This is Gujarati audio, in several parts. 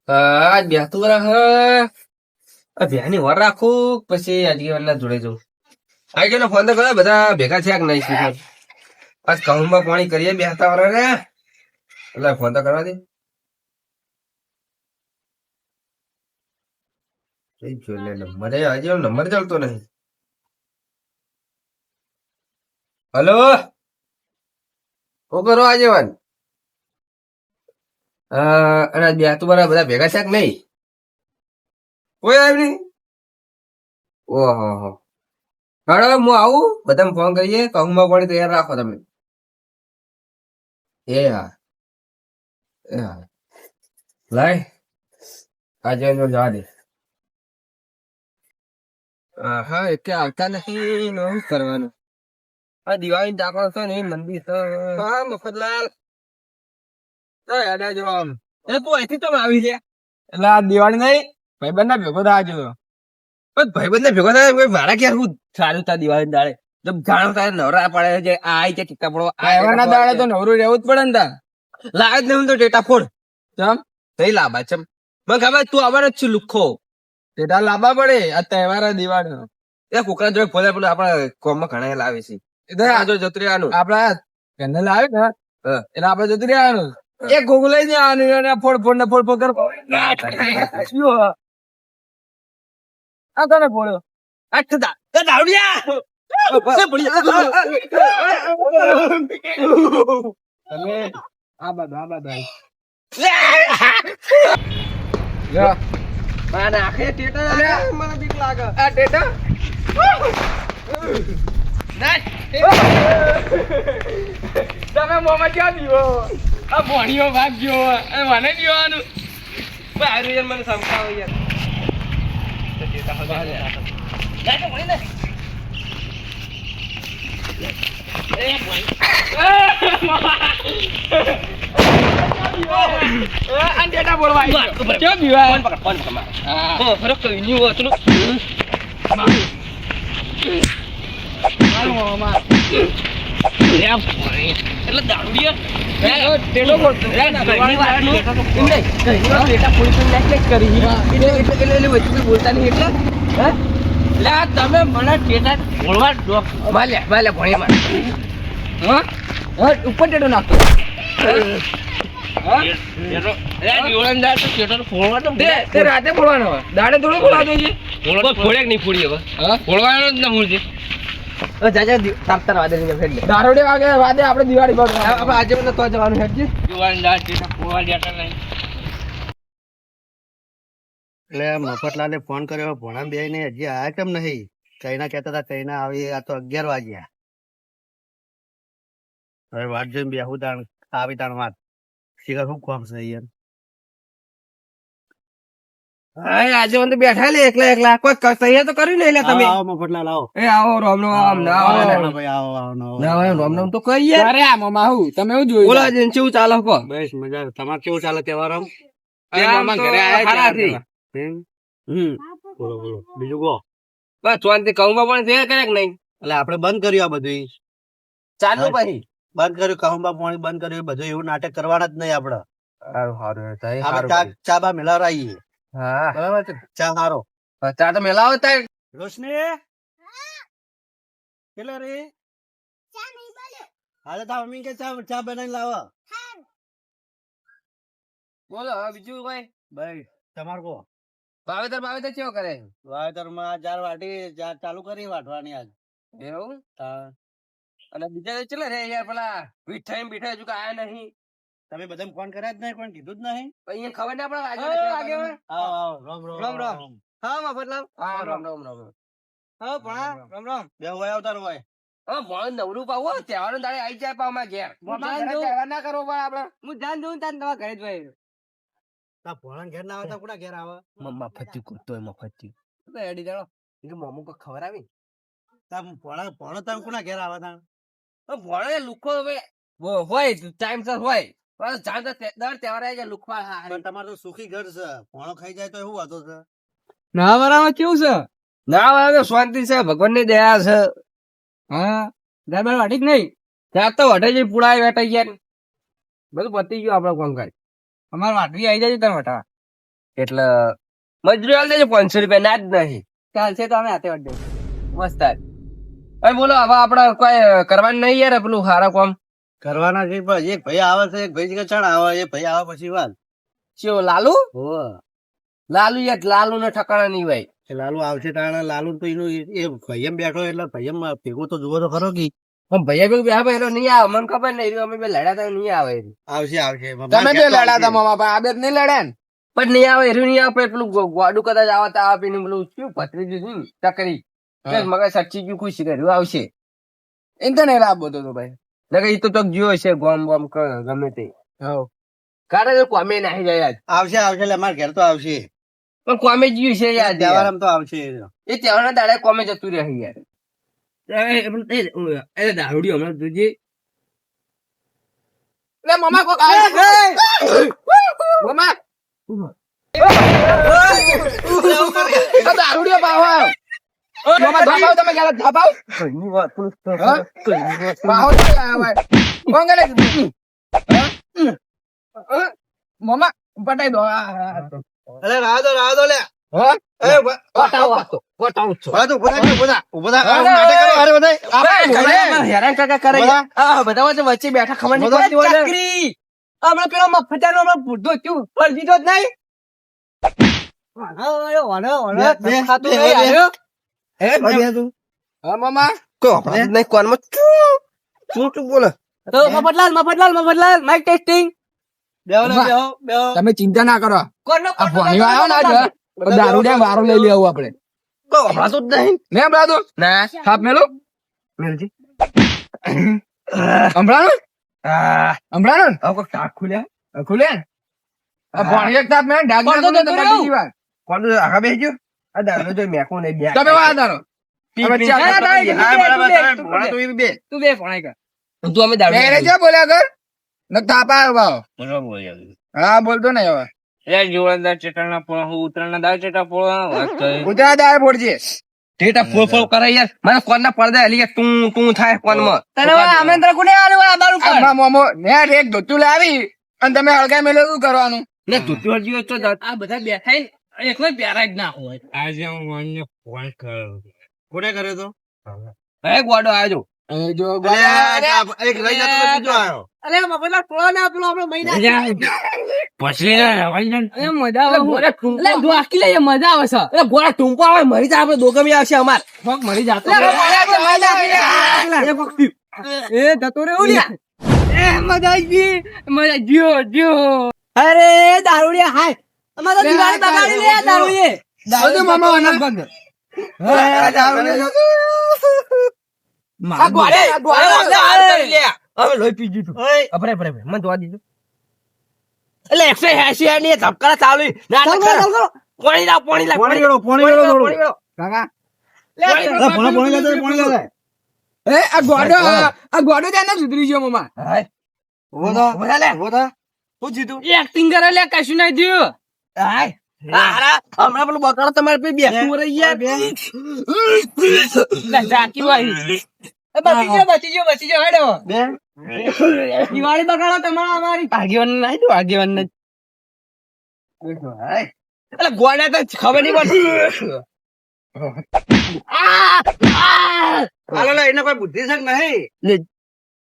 આજ બેસતું બેની વર રાખું પછી આજે વાળના જોડે જવું. આઈ ગયો ફોન તો કરો, બધા ભેગા થયા કે નહીં શીખર. આજ કહુંમાં પાણી કરીએ બેસતા વર રે એટલે ફોન તો કરવા દે. નંબર આજે નંબર ચાલતો નહીં. હલો, શું કરો આજે વાન? અને બેસતું બધા ભેગા થયા કે નહીં? કોઈ આવ્યું નહીં? ઓહો, હાડો હું આવું, બધાને ફોન કરીએ. કહુંમાં પાણી તૈયાર રાખો તમે. એ હા, એ હા, લાય આજે જવા દે. હા, એટલે આવતા નથી ને શું કરવાનું? આ દિવાળી દાખલો છે ને મંદિર છે. હા મફતલાલ, જો આમ એ તું અહીંથી તો આવી છે એટલે આ દિવાળી નહીં ભાઈબંધ ના ભેગો થવા જો. ભાઈબંધ ને ભેગો થાય મારા ક્યાં હું સારું તા દિવાળી દાડે જાણો તારે નવરા પડે છે. આ આવી છે ટીકા પડો ના દાડે તો નવરું રહેવું જ પડે ને તા. લાવે જ નહીં તો ટેટા ફોડ ચમ થઈ લાંબા ચમ. મને ખબર તું આવાર જ છું લુખો. ટેટા લાંબા પડે આ તહેવાર દિવાળી એ કુકરા જોડે ફોલે પેલું આપડે કોમમાં ઘણા લાવે છે. જતું રહેવાનું આપડા કેન્ડલ આવે ને એટલે આપડે જતું રહેવાનું. એક ગોગું લઈ જવાનું ફોડ ફોડ ને ફોડ ફોડ કર. આ તને ફોડ્યો તમે આ બાદ નાખે ટેટા મને બીક લાગે. આ ટેટા તમે મોમાં ક્યાં દીવો આ ભોણીઓ ભાગ ગયો મને દીવાનું બારું મને સમજાવો યાર. એટલે દારૂડિયા બોલતા નહીં એટલે તમે મને ટેટા ભોળવા ભણી ઉપર ટેટો નાખતો રાતે ફોડવાનો દાડે થોડો ફોડવાનો છે. ફોડે નહીં ફોડી હવે ફોડવાનો જ ના ફોડ છે. દારોડે વાગે વાદે આપડે દિવાળી પર આપડે આજે તો જવાનું છે એટલે મફતલાલે ફોન કર્યો ભણા બે ને હજી આયા કેમ નહીં? કઈના કેતા હતા કઈના આવી. આ તો 11 વાગ્યા. હવે વાત જોઈને બેહું તાણ આવી તાણ વાત શીખર શું કોમ છે યાર. હા આજે મને બેઠા લે એકલા કોઈ તૈયાર તો કર્યું ને એટલે તમે આવો મફતલાલ આવો. એ આવો રામ રામ ના આવો ભાઈ આવો આવો રામ રામ તો કહીએ. અરે આ મામા હું તમે શું જોયું? બોલા જેન કેવું ચાલે કો? બસ મજા. તમારે કેવું ચાલે તહેવાર આમ? મામા ઘરે આયા છે. બોલો બોલો બીજું કહો. બસ ચોંતી કહુંમાં પણ છે કરે કે નહીં? એટલે આપડે બંધ કર્યું આ બધું. ચાલુ પછી બંધ કર્યું કહુંબા પાણી બંધ કર્યું બધું. એવું નાટક કરવાના જ નહીં આપડે. સારું આપણે ચા બા મેલાવરા આવીએ. હા બરાબર છે. ચા હારો ચા તો મેલાવો તાર. રોશની કેટલા રે હાલે તા મમ્મી કે ચા બનાવીને લાવો. બોલો હવે બીજું કોઈ ભાઈ તમાર કો વાવેતર કેવો કરે? વાવેતર માં 4 વાટી ચાલુ કરી વાટવાની આજ. એવું હા. અને બીજા ચલે રે યાર પેલા બીઠા હજુ આયા નહીં. તમે બધા ફોન કર્યા જ નહીં પણ કીધું જ નહીં. અહીંયા ખબર ના પડે આવો આવો રામ રામ. હા મફતલાલ હા રામ રામ હા ભણા રામ રામ. બે હોય આવતા હોય. હા ભણ નવરું પાવો તહેવાર દાડે આવી જાય પાવમાં ઘેર તહેવાર ના કરવો પડે આપડે. હું જાન જોઉં તાન તમારા ઘરે જ હોય. તા ભોળા ઘેર ના આવે તો કોના ઘેર આવે? મફતી કૂદતો મફતી એડી જાણો કે મોમો કોઈ ખબર આવી તા ભોળો તમે કોના ઘેર આવે તા? ભણે લુખો હવે હોય ટાઈમ સર હોય દર તહેવાર આવી જાય લુખવા. પણ તમારે તો સુખી ઘર છે. ભોળો ખાઈ જાય તો એવું વાતો છે. ના બરાબર કેવું છે? ના હવે શાંતિ છે ભગવાન ની દયા છે. હા દરબાર વાટી જ નહીં. ત્યાં તો વઢે જઈ પુડાય વેટાઈ ગયા બધું પતી ગયું આપડે કામકાજ. અમારે વાટવી આવી જાય તને વટા. એટલે મજૂરી આલ દેજો 500 રૂપિયા ના જ નહીં ચાલશે તો અમે હાથે વાટ દઈએ. મસ્ત જ. હવે બોલો હવે આપડે કોઈ કરવાનું નહીં યાર પેલું સારા કામ કરવાના છે પણ એક ભાઈ આવે છે એક ભાઈ કે ચણ આવે એ ભાઈ આવે પછી વાત ચેવો લાલુ હો લાલુ યાર લાલુ ને ઠકાણા નહીં ભાઈ એ લાલુ આવશે તાણે લાલુ તો એનું એ ભાઈ એમ બેઠો એટલે ભાઈ એમ ભેગો તો જુઓ તો ખરો કે પણ ભૈયા પેલું બે ભાઈ નહીં આવે મને ખબર નહીં અમે બે લડ્યા તા નહીં આવે એરું. આવશે આવશે તમે બે લડ્યા હતા મામા પણ આ બે નહીં લડ્યા ને. પણ નહીં આવે એરું નહીં આવે પેલું ગોડું કદાચ આવતા આવે પેલું પેલું શું પતરી દીધું ને ચકરી હા. મગજ સચ્ચી ગયું ખુશ કર્યું આવશે એમ તો નહીં લાભ બધો તો ભાઈ. નકર ઈ તો ચોક જીવો છે ગોમ બોમ ગમે તે કારે તો કોમે નાહી જાય યાર આવશે આવશે એટલે અમારે ઘેર તો આવશે પણ કોમે જીવ્યું છે યાર તહેવારમાં તો આવશે એ તહેવારના દાડે કોમે જતું રહે યાર એ દારૂડી હમણાં જોજે લે મામા કોક આવે. મામા આ દારૂડિયો પાહો આવ્યો. મામા ધાપાવ તમે ગયા ધાપાવ. હા? પાહો તો આવ્યો ભાઈ. કોણ કરે? હા? મામા પટાઈ દો. અરે રાહ દો લે હા? પટાવો આપતો પટાવો છો ઉભા અરે બધા આપણે હેરાન કાકા કરે બધા? આ બધા વચ્ચે બેઠા ખબર નહીં પડતી હોય ને. ચકરી હમણાં પેલો મફતાનો હમણાં બુઢો થયું પર દીધો જ નહીં. ખાતું નહીં આવ્યો. હા મામા નહીં કોનમાં શું બોલે તો મફતલાલ માઇક ટેસ્ટિંગ. તમે ચિંતા ના કરો. આ ભોણીઓ આવ્યો ને આજે દારૂડિયા વારો લઈ લેવું આપણે. તો હમણાં તો જ નહીં ને હમણાં ના થાપ મેલો મેલજી હમણાં હમણાં હવે કોઈ ટાક ખુલ્યા ખુલે આ ભોણીઓ એક થાપ મેં ડાગ કોણ તો જતો રહ્યો? બીજી વાર કોણ તો આખા બેસી ગયો આ દારૂ જો મેકું નહીં બે તમે વાત કરો. હવે ચાલ, તું બે ભણાઈ કર. તું અમે દારૂ મેરે જે બોલ્યા કર ન થાપ આવ્યો ભાવ. હા બોલતો નહીં હવે ઉતરા દાળ ફોડજે. ટેટા ફોલ ફોલ કરે યાર મને કોણના પડદા હલી ગયા તું તું થાય કોનમાં આમાં મોમો ને એક ધોતું લાવી અને તમે હળગાઈ મેલો શું કરવાનું? ને ધોતી હજી તો આ બધા બેઠા એકલો પ્યારા જ ના હોય. કોને કર્યો તો હે ગોડો આવજો જો એક રહી જતો તો બીજો આવ્યો અરે મફતલાલ થોડો ને પેલો આપણો મહિના પછી મજા આવે છે. ગોળા ટૂંકો આવે મરી જાય આપડે દોગમી આવશે અમાર ફોક મરી જાતો એ જતો રહ્યો ને મજા ગયો. અરે દારૂડિયા હાય અમાર તો દિવાળી બગાડી લે દારૂએ દારૂ મામા અનાજ બંધ. આ ગોળે હવે લોહી પી ગયું અપરે મને જોવા દીધું એટલે 180 ની ધબકારા ચાલુ નાટક કરે પાણી લાવ પોણી વેળો થોડું કાકા પોણી લેતો એ આ ગોડો ત્યાં સુધરી ગયો મામા. શું જીતું એક્ટિંગ કરે લે કશું નહીં થયું. હમણાં પેલું બકરા તમારે પે બેસતું રહી યાર બચી ગયો હેડો. દિવાળી બગાડો તમારા અમારી આગેવાન નહીં તો આગેવાન ને એટલે ગોડા તો ખબર નહીં પડતી એને કોઈ બુદ્ધિ છે કે નહીં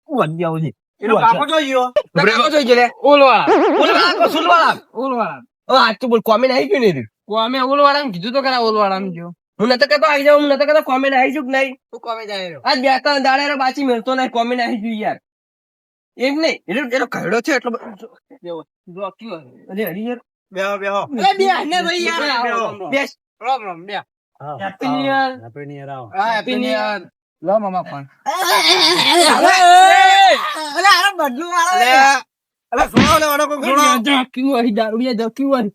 વધી આવું છે એનો કાકો જોઈ ગયો કાકો જોઈ ગયો લે ઓલવાળા ઓલવાળા હાચું બોલ કોમેન્ટ આવી ગયું ને અમે ઓલવાળા કીધું તો ખરા ઓલવાળા જો હું નતો કહેતો આવી જાવ હું નતો કહેતો કોમેન્ટ આવી ગયું કે નહીં તું કોમે જાય આજ બે ત્રણ દાડે બાચી મેળતો નહીં કોમેન્ટ આવી ગયું યાર એમ નહીં એનો ઘરડો છે એટલો અરે હરી યાર બેહો બે ને ભાઈ યાર બેસ રામ રામ બે હેપી ન્યુ યર આપણે નહીં આવો હેપી ન્યુ યર. લો મામા ફોન. બદલું અરે સુનો લે વાળો કોઈ સુનો જક્યું અહીં દારૂડિયા જક્યું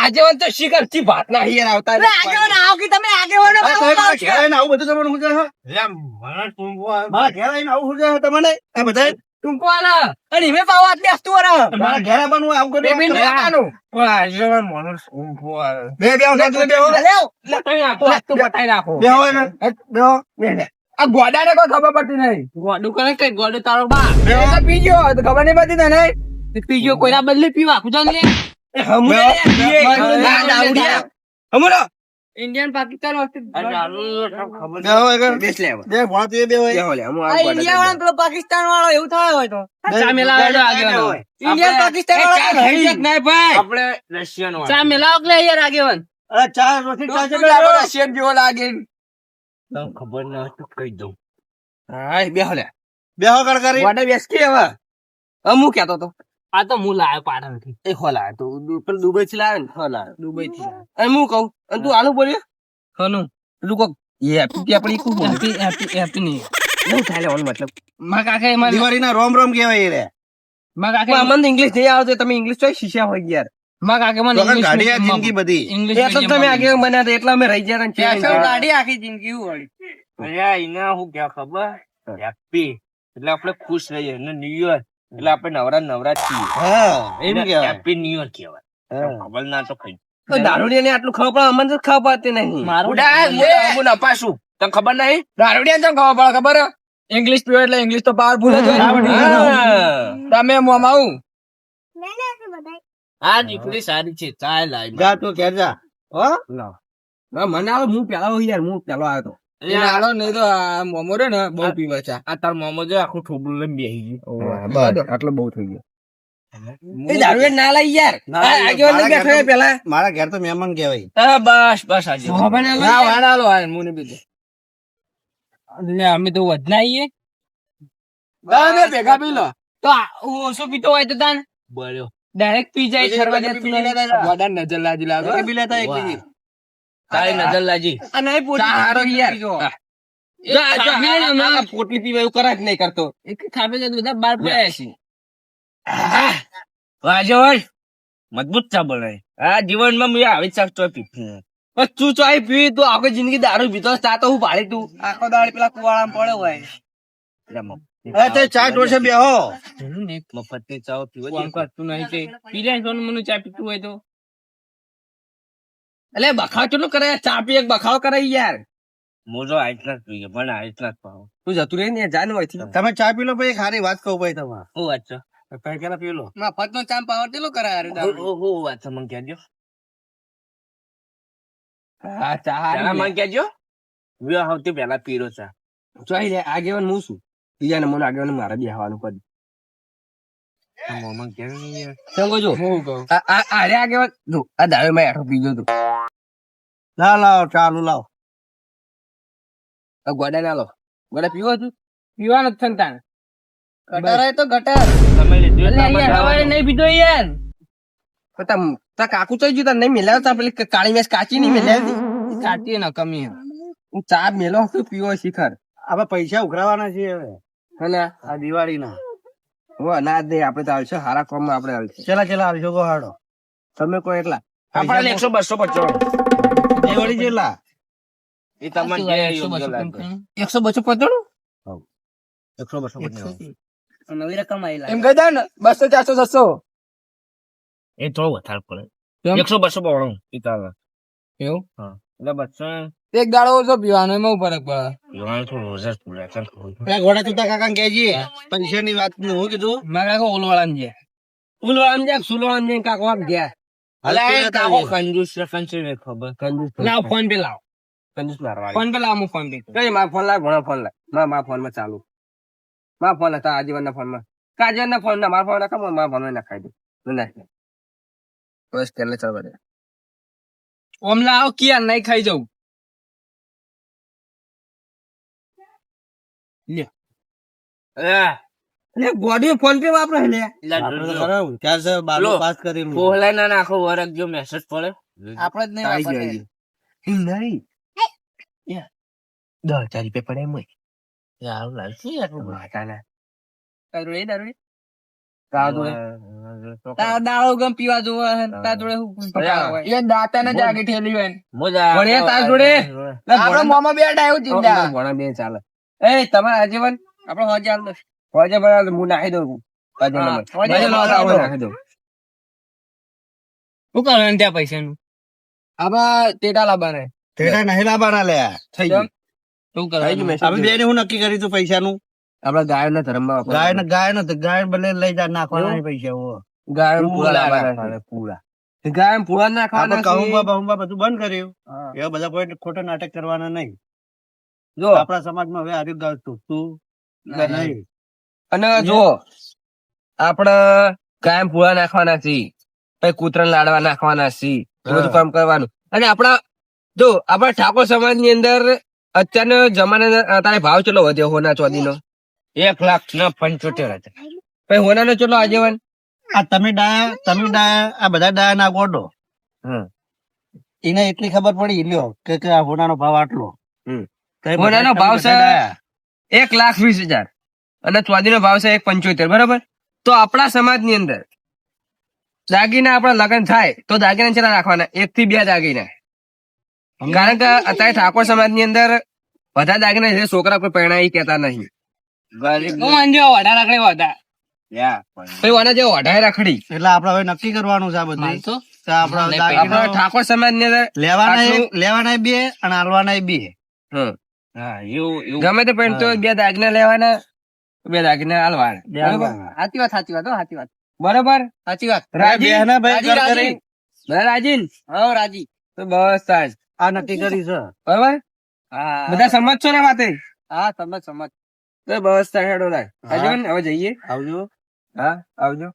આગેવાન તો શિખર થી ભાત ના હિયર આવતા મારા ઘેર આવીને આવું બધું તમને શું છે? મારા ઘેર આવીને આવું શું છે તમને? આ બધાય? ટૂંકો આલા અને ઈમે પાવ આટલી હસતું વરા મારા ઘરે બનવું આવું બે કર્યું મિનિટ આનું. પણ આગેવાન માણસ ઊંઘો આવે બે બેહો ને તમે બેહો બતાઈ નાખો આટલું બતાઈ નાખો બેહો એને બેહો આ ગોડાને કોઈ ખબર પડતી નહીં. ગોડું કરે કઈ ગોડું તારો બા એ તો પી ગયો તો ખબર નહીં પડતી તને. પીજો કોઈના બદલે પીવા કુદાન લે ઇન્ડિયન પાકિસ્તાન વખતે બેહો એને બેસ લે હવે. બે ભણા તું એ બેહો એ. બેહો લે હું આ ઇન્ડિયા વાળા પેલો પાકિસ્તાન વાળો એવું થાય હોય તો ચા મેલાવો એટલે આગેવાન ઇન્ડિયન પાકિસ્તાન વાળો નહીં ભાઈ આપણે રશિયન વાળા ચા મેલાવો એટલે યાર આગેવાન અરે ચા રોટી ચા છે આપણે રશિયન જેવો લાગે. ખબર ના તો કહી દઉં હા બેહો લે બેહો કડકારી વાડે બેસ કે હવે હું કહેતો તો આ તો હું લાયો પાટણ થી એ હો લાયો તો પણ દુબઈ થી લાયો ને હો લાયો દુબઈ થી અને હું કહું અને તું આનું બોલ્યો હનું તું કહો હેપી આપડી કુ બોલ હેપી હેપી નહીં નહીં થાય લેવાનું મતલબ માં કાકા એમાં દિવાળીના રોમ રોમ કહેવાય એ રે માં કાકા મને ઇંગ્લિશ નહીં આવડતું તમે ઇંગ્લિશ તો શીખ્યા હોય યાર માં કાકા મને તો ગાડી આ જિંદગી બધી ઇંગ્લિશ એટલે તમે આગે બન્યા હતા એટલે અમે રહી ગયા પેટ્રોલ ગાડી આખી જિંદગી વળી અરે એના હું ક્યાં ખબર હેપી એટલે આપણે ખુશ રહીએ ને ન્યુ યર એટલે આપણે નવરા છીએ હા એમ કહેવાય હેપી ન્યુ યર કહેવાય હા. ખબર ના તો કઈ દારૂડિયા ને આટલું ખબર પડે અમને તો ખબર પડતી નહીં હું નપાશું તને ખબર નહીં દારૂડિયાને કેમ ખબર પડે ખબર હે? ઇંગ્લિશ પીવો એટલે ઇંગ્લિશ તો પાવરફુલ જ હોય. તમે મોમાઉ આ દીકરી સારી છે ચાલ લાઈ જા તું ઘેર જા હો મને આવે હું પેલા યાર હું પેલો આવ્યો તો હાલો નહીં તો આ મોમો રે ને બહુ પીવે છે. આ તાર મોમો જો આખું ઠોબલું લઈને બેસી ગયું બસ આટલો બહુ થઈ ગયો એ દારૂડિયા ના લઈ યાર ના, આગેવાન મારા બેઠો ઘેર એ પેલા મારા ઘેર તો મહેમાન કહેવાય બસ બસ આજે ના વાણ હાલો આ મુને બીજે. એટલે અમે તો વધના આવીએ તમે ભેગા પી લો. તો ઓછો પીતો હોય તો તાન બળ્યો ડાયરેક્ટ પી જાય ઠરવા જતું નહીં. ગોડા નજર લાજી લાગે. બી લેતા એક બીજી તારી નજર લાજી અને એ પોતે ચા હારો યાર પીજો. પોટલી પીવા એવું કરા જ નહીં કરતો એક ખાપે જ બધા બાર પડ્યા છે વાજો મજબૂત ચા બનાય આ જીવનમાં મેં આવી ચા ચોય પીધી પણ તું ચોય પી તું આખી જિંદગી દારૂ પીતો ચા તો હું પાડી તું આખો દાડી પેલા કુવાળામાં પડ્યો હોય એ તે ચા ટોસે બેહો મફત ની ચા પીવા કરતું નહીં તે પી લે સોનું મને ચા પીતું હોય તો એટલે બખાવ ચેટલું કરે ચા પી એક બખાવ કરે યાર મોજો આટલા જ પીએ પણ આટલા જ પાવ તું જતું રહી ને જાન હોય થી તમે ચા પી લો ભાઈ ખારી વાત કહું ભાઈ તમારે હું વાત છે પેલા પી લો મફત નો ચામ પાવર તેલો કરાય હું વાત છે મને કહેજો હા ચા મને કહેજો વિવાહ આવતી પહેલા પીરો ચા જોઈ લે આગેવાન હું છું બીજા ને મને આગેવાન મારે બેહવાનું પડ મોમન કેમ સંગો જો હું કહું. અરે આગેવાન જો આ દાવે માં આઠો પીજો તું લાવ ચાલુ લાવ આ ગોડા ના લો ગોડા પીવો તું પીવાનો જ સંતાન ગટર હોય તો ગટર તમે નહીં પીધો યાર તા કાકુ તો ગયું નહીં મેલાવતા પેલી કાળી મેસ કાચી નહીં મેલાવતી કાચી ન કમી હું ચા મેલો તું પીવો શિખર હવે પૈસા ઉઘરાવાના છે હવે અને આ દિવાળીના ના દે આપડે તો આવશે હારા કામ માં આપડે આવશે ચલા આવજો ગો હાડો તમે કોઈ એટલા આપડે 100-200 દિવાળી જેટલા એ તમને 100-200 નવી રકમ આવી એમ કહી દે ને 200 400 600. એ થોડો વધારે પડે 100-200 પાવણું પિતાલા એવું હા એટલે 200 એક દાડો ઓછો પીવાનો એમાં ફરક પડે. યુવાન તો રોજ જ પૂરા ચાલ પેલા ઘોડા ચૂતા કાકા કહેજે પૈસાની વાત હું કીધું મારા કાકો ઓલવાળામાં જાય ઓલવાળામાં જાય સુલવાળામાં જાય કાકો આમ ગયા હાલ અલે પીને કાકો તાવીએ. કંજૂસ છે કંચી ખબર કંજૂસ લાવ ફોન પે લાવ કંજૂસ મારવા ફોન પે લાવ હું ફોન પે કઈ મારા ફોન લાવ ઘણો ફોન લાવ મારા ફોન માં ચાલુ મારા ફોન હતા આજીવન ના ફોન માં કાજન ના ફોન ના મારા ફોન નાખા મારા ફોન માં નાખાઈ દે નાખ બસ તેલે ચાલ બડે ઓમ લાવ કિયા નહીં ખાઈ જાઉં લે બોડી ફોન પે વાપરે લે આપણે તો ખરા ત્યાર છે બારમું લો. પાસ કરેલું પોહલાઈ ના નાખો વરક જો મેસેજ પડે આપડે જ નહીં આવી વાપરતા. જાય નહીં 10,000 રૂપિયા પડે એમ યાર લાગશે યાર માતા ના દારૂડી, દારૂડી. તારું તારો દારૂ ગમ પીવા જોવે હે, તાર જોડે હું પટાવા હોય. એ દાંતાને જ આગળ ઠેલી હોય ને. મોજા ભણ્યા તાર જોડે? આપડે મોમાં બેઠા એવું ચિંતા. ભણા બે ચાલે એ તમારા આજીવન આપડે હોજ આલ દો. હોજે બરાબર હું નાખી દઉં હોજે હા, નંબર. હોજે હોજે નંબર લાવો, નાખી નાખી દઉં. શું કરવાનું ત્યાં પૈસાનું? આમાં ટેટા લાવવાના. તેના નહીં લાવવાના લે થઈ ગયું શું થઈ ગયું કરવાનું? message અમે બેને હું નક્કી કર્યું તું પૈસાનું આપડા ગાયોના ધર્મમાં વાપરવાના. ગાય ભલે લઈ જા નાખવાના નહીં પૈસા ઓ ગાયો પૂળા પૂળા લાવવાના છે, પૂળા. ગાયો પૂળા નાખવાના આપણે છે. કહુંબા બહુંબા બધું બંધ કર્યું હા. એવા બધા કોઈ ખોટા નાટક કરવાના નહીં જો આપણા સમાજમાં હવે આવ્યું ગાવતું તું નહીં અને જો આપડે કાયમ પૂળા નાખવાના છે, પછી કૂતરા લાડવા નાખવાના છે, એ બધું હા. કામ કરવાનું. અને આપડા જો આપડા ઠાકોર સમાજ ની અંદર અત્યારના જમાના અત્યારે ભાવ ચલો વધ્યો હોના ચોદી નો 1,75,000. પછી હોના નો ચલો આજીવન આ તમે ડાયા આ બધા ડાયા ના ગોડો હમ. એને એટલી ખબર પડી લ્યો કે આ હોનાનો ભાવ આટલો હમ. તો એ હોનાનો બધા ભાવ છે ડાયા. 1,20,000 અને ચોદી નો ભાવ છે 1,75,000. બરાબર. તો આપણા સમાજ ની અંદર દાગીના આપણા લગ્ન થાય તો દાગીના કેટલા રાખવાના? 1 થી 2 દાગીના. કારણ કે અત્યારે ઠાકોર સમાજ ની અંદર બધા દાગીના છે, છોકરા કોઈ પરણાઈ કેતા નહીં. હું માનજો વધારે રાખડે વધારે. પછી ઓના જે ઓઢાય રાખડી એટલે આપડે હવે નક્કી કરવાનું છે આ બધું માનશો? તો આપડા નહીં, દાગીના આપણા ઠાકોર સમાજ ની અંદર લેવાના બે અને હાલવાના બે હમ, હા એવું ગમે તે પહેરતો હોય 2 દાગીના લેવાના, 2 દાગીના હાલવાના. બરાબર? સાચી વાત સાચી વાત હો, સાચી વાત બરાબર. સાચી વાત. રાજી? બેહના ભાઈ રાજી, કર રાજી. કરી. બધા રાજી ને? હો રાજી. તો બસ તાજ. આ નક્કી કરી છે બરાબર. હા બધા સમજ છો ને વાતે? હા સમજ સમજ. તો બસ તાજ હેડો લાય. હા. આવજો ને, હવે જઈએ. આવજો હા આવજો.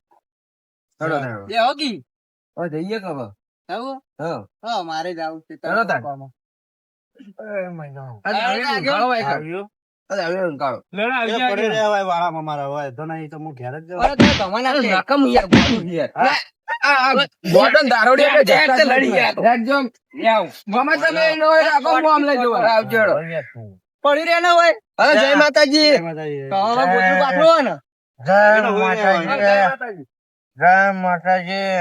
હેડો તાજ. એ હોગી હવે જઈએ કે હવે? આવું? હા. હા મારે જ આવું છે. ચાલો તાર. આજે આવજો. આવ્યો ને, ગાળો વાય આવજો આજે આવ્યો ને, ગાળો. એ પડે રહ્યા હોય વાળામાં મારા હોય તો નહીં તો હું ઘેર જ જાઉં. અરે તમે ભગવાન અરે આપે. નકમ યાર, ગોળું યાર. ગોળો દારોડી આપણે ઝાડ તો લડી ગયા. રાખજો. ગમે તમે ન હોય રાખો, હું આમ લઈ જવું. આવજો હેડો. પડી રહ્યા ના હોય અરે જય માતાજી. જય માતાજી. તો હવે ગોઠવું પાછું હોય ને. જય માતાજી. જય માતાજી.